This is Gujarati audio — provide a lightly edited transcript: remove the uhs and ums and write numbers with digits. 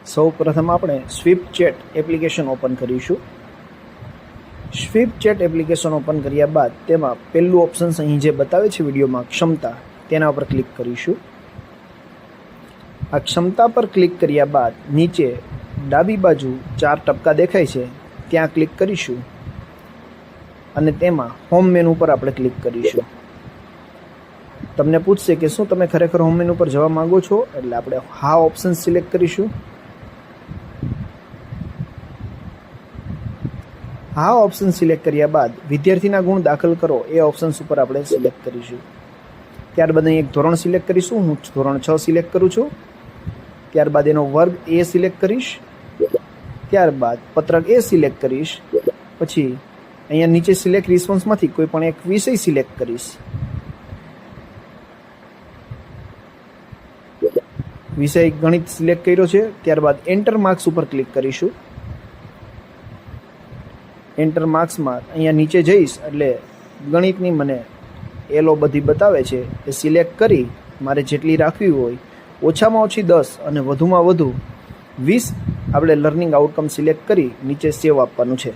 સૌપ્રથમ આપણે સ્વિફ્ટ ચેટ એપ્લિકેશન ઓપન કરીશું. સ્વિફ્ટ ચેટ એપ્લિકેશન ઓપન કર્યા બાદ તેમાં પહેલું ઓપ્શન અહીં જે બતાવે છે વિડીયોમાં ક્ષમતા, તેના પર ક્લિક કરીશું. આ ક્ષમતા પર ક્લિક કર્યા બાદ નીચે ડાબી બાજુ 4 ટપકા દેખાય છે, ત્યાં ક્લિક કરીશું અને તેમાં હોમ મેનુ પર આપણે ક્લિક કરીશું. તમને પૂછશે કે શું તમે ખરેખર હોમ મેનુ પર જવા માંગો છો, એટલે આપણે હા ઓપ્શન સિલેક્ટ કરીશું. હા ઓપ્શન સિલેક્ટ કર્યા બાદ વિદ્યાર્થીના ગુણ દાખલ કરો એ ઓપ્શન્સ ઉપર આપણે સિલેક્ટ કરીશું. ત્યારબાદ અહીં એક ધોરણ સિલેક્ટ કરીશું. હું ધોરણ 6 સિલેક્ટ કરું છું. ત્યારબાદ એનો વર્ગ એ સિલેક્ટ કરીશ. ત્યારબાદ પત્રક એ સિલેક્ટ કરીશ. પછી અહીંયા નીચે સિલેક્ટ રિસ્પોન્સમાંથી કોઈ પણ એક વિષય સિલેક્ટ કરીશ. વિષય ગણિત સિલેક્ટ કર્યો છે. ત્યારબાદ એન્ટર માર્ક્સ ઉપર ક્લિક કરીશું. એન્ટર માર્ક્સમાં અહીંયા નીચે જઈશ એટલે ગણિતની મને એલો બધી બતાવે છે એ સિલેક્ટ કરી મારે જેટલી રાખવી હોય, ઓછામાં ઓછી 10 અને વધુમાં વધુ 20 આપણે લર્નિંગ આઉટકમ સિલેક્ટ કરી નીચે સેવ આપવાનું છે.